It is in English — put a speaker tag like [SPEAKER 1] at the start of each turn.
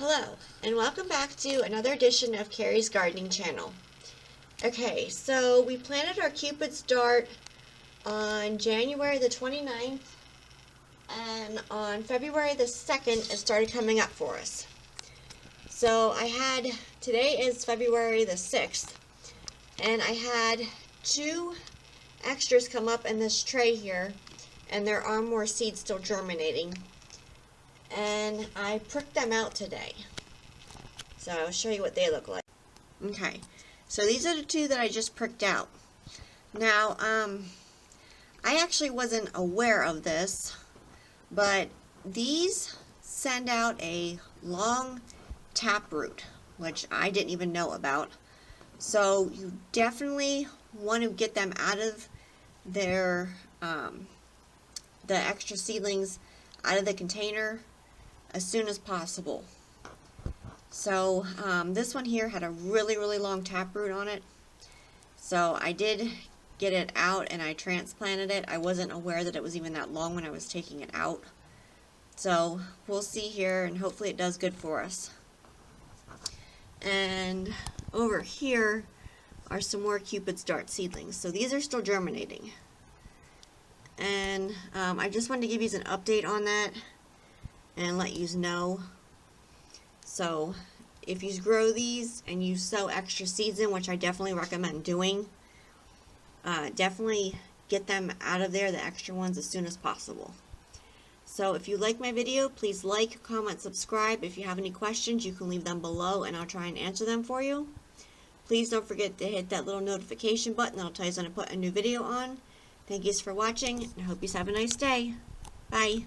[SPEAKER 1] Hello, and welcome back to another edition of Carrie's Gardening Channel. Okay, so we planted our Cupid dart on January the 29th, and on February the 2nd it started coming up for us. So today is February the 6th, and I had two extras come up in this tray here, and there are more seeds still germinating. And I pricked them out today. So I'll show you what they look like. Okay, so these are the two that I just pricked out. Now, I actually wasn't aware of this, but these send out a long taproot, which I didn't even know about. So you definitely want to get them out of their, the extra seedlings out of the container as soon as possible. So this one here had a really long taproot on it, so I did get it out and I transplanted it. I wasn't aware that it was even that long when I was taking it out, so we'll see here, and hopefully it does good for us. And over here are some more Cupid dart seedlings, so these are still germinating, and I just wanted to give you an update on that and let you know. So if you grow these and you sow extra seeds in, which I definitely recommend doing, definitely get them out of there, the extra ones, as soon as possible. So if you like my video, please like, comment, subscribe. If you have any questions, you can leave them below and I'll try and answer them for you. Please don't forget to hit that little notification button. That'll tell you when I put a new video on. Thank you for watching, and I hope you have a nice day. Bye.